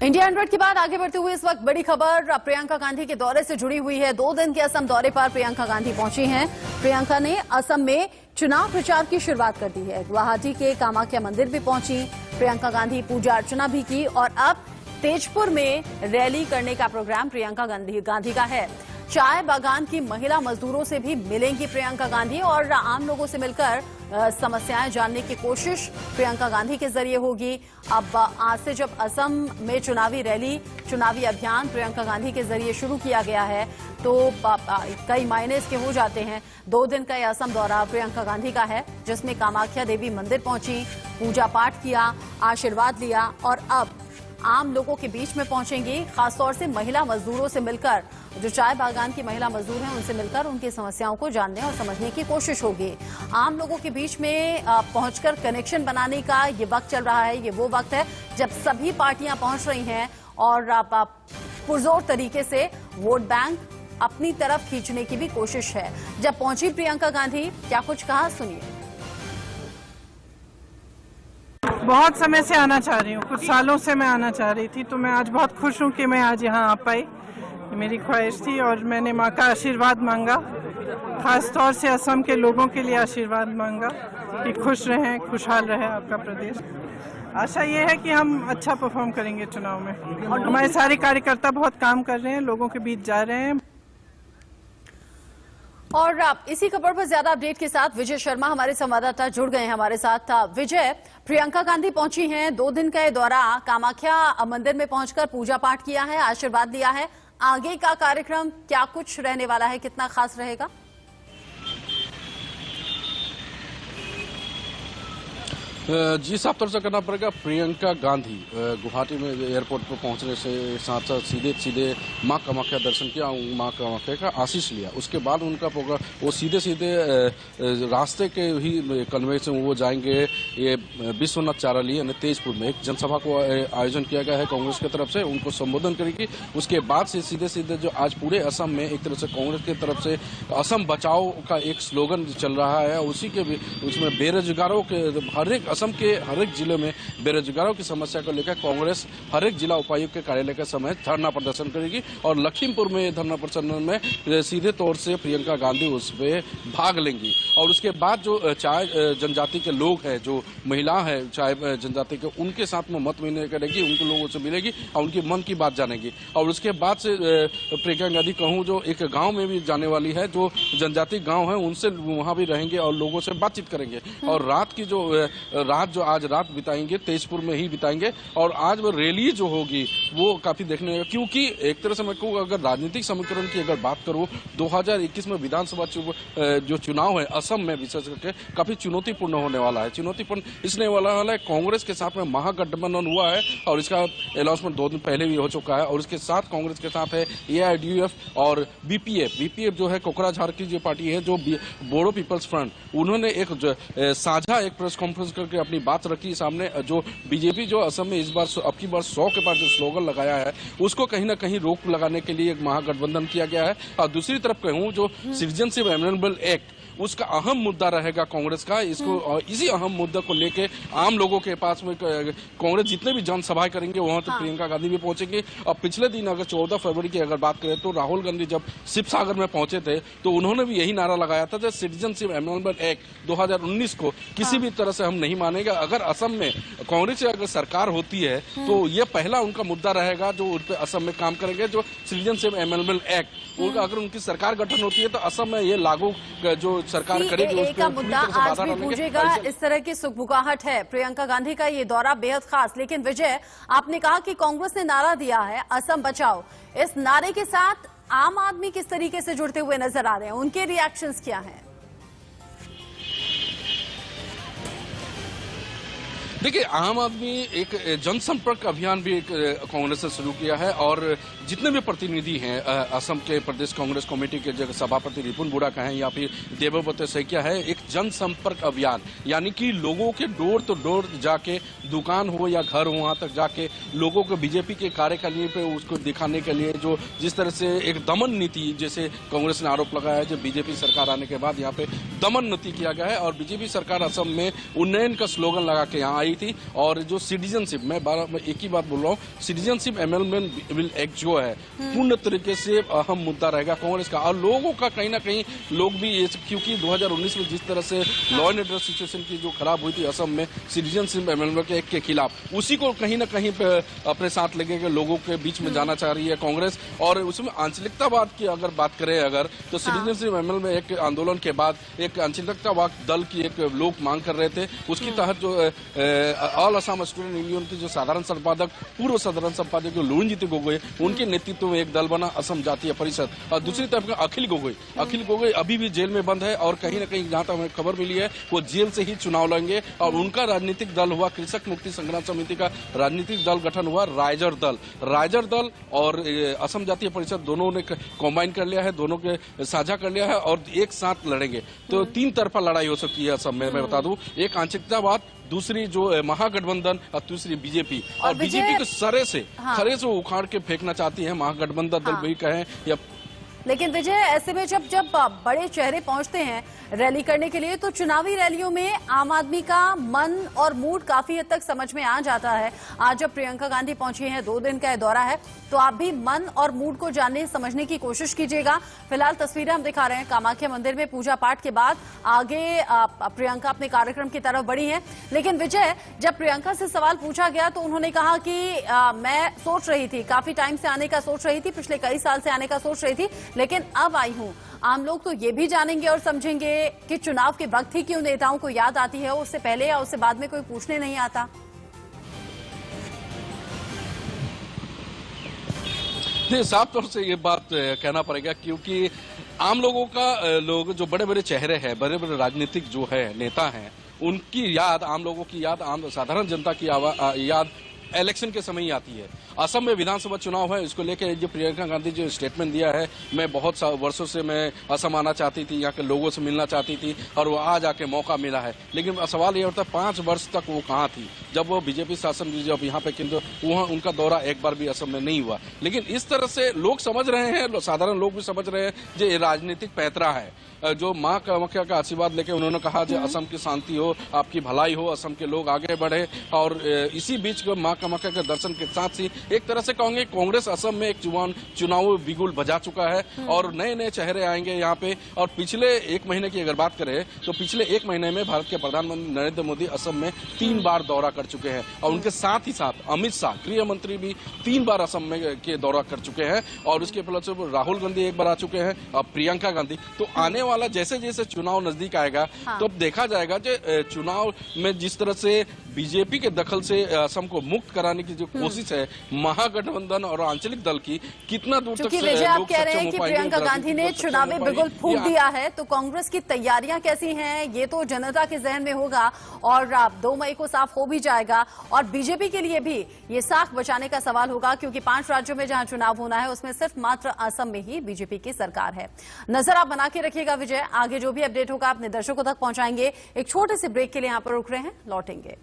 India 100 के बाद आगे बढ़ते हुए इस वक्त बड़ी खबर प्रियंका गांधी के दौरे से जुड़ी हुई है। 2 दिन के असम दौरे पर प्रियंका गांधी पहुंची हैं। प्रियंका ने असम में चुनाव प्रचार की शुरुआत कर दी है। गुवाहाटी के कामाख्या मंदिर भी पहुंची प्रियंका गांधी, पूजा अर्चना भी की और अब तेजपुर में रैली करने का प्रोग्राम प्रियंका गांधी का है। चाय बागान की महिला मजदूरों से भी मिलेंगी प्रियंका गांधी और आम लोगों से मिलकर समस्याएं जानने की कोशिश प्रियंका गांधी के जरिए होगी। अब आज से जब असम में चुनावी रैली, चुनावी अभियान प्रियंका गांधी के जरिए शुरू किया गया है तो कई मायने इसके हो जाते हैं। 2 दिन का यह असम दौरा प्रियंका गांधी का है, जिसमें कामाख्या देवी मंदिर पहुंची, पूजा पाठ किया, आशीर्वाद लिया और अब आम लोगों के बीच में पहुंचेंगी। खासतौर से महिला मजदूरों से मिलकर, जो चाय बागान की महिला मजदूर हैं उनसे मिलकर उनकी समस्याओं को जानने और समझने की कोशिश होगी। आम लोगों के बीच में पहुंचकर कनेक्शन बनाने का ये वक्त चल रहा है। ये वो वक्त है जब सभी पार्टियां पहुंच रही हैं और पुरजोर तरीके से वोट बैंक अपनी तरफ खींचने की भी कोशिश है। जब पहुंची प्रियंका गांधी, क्या कुछ कहा, सुनिए। बहुत समय से आना चाह रही हूँ, कुछ सालों से मैं आना चाह रही थी, तो मैं आज बहुत खुश हूँ कि मैं आज यहाँ आ पाई। मेरी ख्वाहिश थी और मैंने माँ का आशीर्वाद मांगा, खास तौर से असम के लोगों के लिए आशीर्वाद मांगा कि खुश रहें, खुशहाल रहे आपका प्रदेश। आशा ये है कि हम अच्छा परफॉर्म करेंगे चुनाव में और हमारे सारे कार्यकर्ता बहुत काम कर रहे हैं, लोगों के बीच जा रहे हैं। और इसी खबर पर ज्यादा अपडेट के साथ विजय शर्मा हमारे संवाददाता जुड़ गए हैं हमारे साथ। विजय, प्रियंका गांधी पहुंची हैं, 2 दिन का ये दौरा, कामाख्या मंदिर में पहुंचकर पूजा पाठ किया है, आशीर्वाद लिया है। आगे का कार्यक्रम क्या कुछ रहने वाला है, कितना खास रहेगा? जी, साफ तौर से करना पड़ेगा। प्रियंका गांधी गुवाहाटी में एयरपोर्ट पर पहुंचने से साथ साथ सीधे मां कामाख्या दर्शन किया, मां कामाख्या का आशीष लिया। उसके बाद उनका प्रोग्राम वो सीधे रास्ते के ही कन्वे से वो जाएंगे ये विश्वनाथ चाराली यानी तेजपुर में एक जनसभा को आयोजन किया गया है कांग्रेस की तरफ से, उनको संबोधन करेगी। उसके बाद से सीधे जो आज पूरे असम में एक तरह से कांग्रेस की तरफ से असम बचाओ का एक स्लोगन चल रहा है, उसी के उसमें बेरोजगारों के असम के हर एक जिले में बेरोजगारों की समस्या को लेकर कांग्रेस हर एक जिला उपायुक्त के कार्यालय के समय धरना प्रदर्शन करेगी और लखीमपुर में धरना प्रदर्शन में सीधे तौर से प्रियंका गांधी उस पर भाग लेंगी। और उसके बाद जो चाय जनजाति के लोग हैं, जो महिला है चाय जनजाति के, उनके साथ में मत विनिमय करेगी, उनको लोगों से मिलेगी और उनकी मन की बात जानेगी। और उसके बाद से प्रियंका गांधी कहूँ जो एक गाँव में भी जाने वाली है, जो जनजाति गाँव है उनसे वहाँ भी रहेंगे और लोगों से बातचीत करेंगे। और रात की जो आज रात बिताएंगे तेजपुर में ही बिताएंगे। और आज वो रैली जो होगी वो काफी देखने, क्योंकि एक तरह से मैं कहूँ अगर राजनीतिक समीकरण की अगर बात करूँ 2021 में विधानसभा जो चुनाव है असम में विशेष करके काफी चुनौतीपूर्ण होने वाला है। चुनौतीपूर्ण इसलिए वाला है कांग्रेस के साथ में महागठबंधन हुआ है और इसका अनाउंसमेंट 2 दिन पहले भी हो चुका है। और इसके साथ कांग्रेस के साथ है AIDUF और BPF जो है कोकराझार की जो पार्टी है, जो बोडो पीपल्स फ्रंट, उन्होंने एक साझा एक प्रेस कॉन्फ्रेंस करके अपनी बात रखी सामने। जो बीजेपी जो असम में इस बार अब की बार 100 के बाद जो स्लोगन लगाया है उसको कहीं ना कहीं रोक लगाने के लिए एक महागठबंधन किया गया है। और दूसरी तरफ कहूं जो सिटीजनशिप अमेंडमेंट एक्ट, उसका अहम मुद्दा रहेगा कांग्रेस का। इसको और इसी अहम मुद्दे को लेके आम लोगों के पास में कांग्रेस जितने भी जनसभाएं करेंगे वहां तो प्रियंका गांधी भी पहुंचेंगे। और पिछले दिन अगर 14 फरवरी की अगर बात करें तो राहुल गांधी जब शिवसागर में पहुंचे थे तो उन्होंने भी यही नारा लगाया था, सिटीजनशिप अमेंडमेंट एक्ट 2019 को किसी भी तरह से हम नहीं मानेंगे। अगर असम में कांग्रेस से अगर सरकार होती है तो ये पहला उनका मुद्दा रहेगा जो उन पे असम में काम करेंगे। जो सिटीजनशिप अमेंडमेंट एक्ट, अगर उनकी सरकार गठन होती है तो असम में ये लागू जो सरकार करेगी उस का मुद्दा आज भी गूंजेगा। इस तरह की सुखबुगाहट है प्रियंका गांधी का ये दौरा बेहद खास। लेकिन विजय, आपने कहा कि कांग्रेस ने नारा दिया है असम बचाओ, इस नारे के साथ आम आदमी किस तरीके से जुड़ते हुए नजर आ रहे हैं, उनके रिएक्शंस क्या हैं? देखिए, आम आदमी एक जनसंपर्क अभियान भी एक कांग्रेस ने शुरू किया है और जितने भी प्रतिनिधि हैं असम के प्रदेश कांग्रेस कमेटी के जगह सभापति रिपुन बुढ़ा का है या फिर देवव्रत सैकिया है, एक जनसंपर्क अभियान यानी कि लोगों के डोर टू डोर जाके, दुकान हो या घर हो, वहां तक जाके लोगों को बीजेपी के कार्यकारिणी पे उसको दिखाने के लिए जो जिस तरह से एक दमन नीति, जैसे कांग्रेस ने आरोप लगाया है जो बीजेपी सरकार आने के बाद यहाँ पे दमन नीति किया गया है और बीजेपी सरकार असम में उन्नयन का स्लोगन लगा के यहाँ आई गई थी। और जो सिटीजनशिप, मैं एक ही बात बोल रहा हूँ, सिटीजनशिप अमेंडमेंट बिल एक्ट जो है पूर्ण तरीके से अहम मुद्दा रहेगा कांग्रेस का। और लोगों का कहीं ना कहीं लोग भी ये, क्योंकि 2019 में जिस तरह से लॉ एंड ऑर्डर सिचुएशन की जो खराब हुई थी असम में सिटीजनशिप अमेंडमेंट एक्ट के खिलाफ, उसी को कहीं ना कहीं अपने साथ लेके लोगों के बीच में जाना चाह रही है कांग्रेस। और उसमें आंचलिकतावाद की अगर बात करें तो सिटीजनशिप अमेंडमेंट में एक आंदोलन के बाद एक आंचलिकतावाद दल की एक लोग मांग कर रहे थे, उसके तहत जो ऑल असम स्टूडेंट यूनियन के जो साधारण संपादक, पूर्व साधारण संपादक लुरिनज्योति गोगोई, उनके नेतृत्व में एक दल बना असम जातीय परिषद। और दूसरी तरफ अखिल गोगोई अभी भी जेल में बंद है और कहीं ना कहीं जहां तक हमें खबर मिली है वो जेल से ही चुनाव लड़ेंगे। और उनका राजनीतिक दल हुआ कृषक मुक्ति संग्राम समिति का राजनीतिक दल गठन हुआ राइजर दल और असम जातीय परिषद दोनों ने कॉम्बाइन कर लिया है, दोनों के साझा कर लिया है और एक साथ लड़ेंगे। तो तीन तरफा लड़ाई हो सकती है असम में। मैं बता दूं, एक आंचलिकतावाद, दूसरी जो महागठबंधन और तीसरी बीजेपी। और बीजेपी को सरे से उखाड़ के फेंकना चाहती है महागठबंधन दल भी कहें या। लेकिन विजय, ऐसे में जब बड़े चेहरे पहुंचते हैं रैली करने के लिए तो चुनावी रैलियों में आम आदमी का मन और मूड काफी हद तक समझ में आ जाता है। आज जब प्रियंका गांधी पहुंची हैं, 2 दिन का यह दौरा है, तो आप भी मन और मूड को जानने समझने की कोशिश कीजिएगा। फिलहाल तस्वीरें हम दिखा रहे हैं कामाख्या मंदिर में पूजा पाठ के बाद आगे प्रियंका अपने कार्यक्रम की तरफ बढ़ी है। लेकिन विजय, जब प्रियंका से सवाल पूछा गया तो उन्होंने कहा कि मैं सोच रही थी, काफी टाइम से आने का सोच रही थी, पिछले कई साल से आने का सोच रही थी, लेकिन अब आई हूं। आम लोग तो ये भी जानेंगे और समझेंगे कि चुनाव के वक्त ही क्यों नेताओं को याद आती है, उससे पहले या उससे बाद में कोई पूछने नहीं आता। साफ तौर से ये बात कहना पड़ेगा, क्योंकि आम लोगों का लोग जो बड़े बड़े चेहरे हैं, बड़े बड़े राजनीतिक जो है नेता हैं, उनकी याद, आम लोगों की याद, आम साधारण जनता की याद इलेक्शन के समय ही आती है। असम में विधानसभा चुनाव है, इसको लेकर जो प्रियंका गांधी जो स्टेटमेंट दिया है, मैं बहुत वर्षों से मैं असम आना चाहती थी, यहाँ के लोगों से मिलना चाहती थी और वो आज आके मौका मिला है। लेकिन सवाल ये होता है 5 वर्ष तक वो कहाँ थी जब वो बीजेपी शासन जब यहाँ पे, किंतु वहाँ उनका दौरा एक बार भी असम में नहीं हुआ। लेकिन इस तरह से लोग समझ रहे हैं, साधारण लोग भी समझ रहे हैं जो ये राजनीतिक पैतरा है। जो माँ कामाख्या का आशीर्वाद लेके उन्होंने कहा जो असम की शांति हो, आपकी भलाई हो, असम के लोग आगे बढ़े। और इसी बीच माँ कामाख्या के दर्शन के साथ ही एक तरह से कहेंगे कांग्रेस असम में एक चुनाव बिगुल बजा चुका है और नए नए चेहरे आएंगे यहाँ पे। और पिछले 1 महीने की अगर बात करें तो पिछले 1 महीने में भारत के प्रधानमंत्री नरेंद्र मोदी असम में 3 बार दौरा कर चुके हैं और उनके साथ ही साथ अमित शाह गृह मंत्री भी 3 बार असम में के दौरा कर चुके हैं। और उसके फलस्वरूप राहुल गांधी 1 बार आ चुके हैं और प्रियंका गांधी। तो आने वाला जैसे जैसे चुनाव नजदीक आएगा तो अब देखा जाएगा जो चुनाव में जिस तरह से बीजेपी के दखल से असम को मुक्त कराने की जो कोशिश है महागठबंधन और आंचलिक दल की, कितना दूर तक विजय आप कह रहे हैं कि प्रियंका गांधी ने चुनावी बिगुल फूंक दिया है, तो कांग्रेस की तैयारियां कैसी हैं ये तो जनता के जहन में होगा और 2 मई को साफ हो भी जाएगा। और बीजेपी के लिए भी ये साख बचाने का सवाल होगा, क्योंकि 5 राज्यों में जहां चुनाव होना है उसमें सिर्फ मात्र असम में ही बीजेपी की सरकार है। नजर आप बना के रखिएगा विजय, आगे जो भी अपडेट होगा अपने दर्शकों तक पहुंचाएंगे। एक छोटे से ब्रेक के लिए यहां पर रुक रहे हैं, लौटेंगे।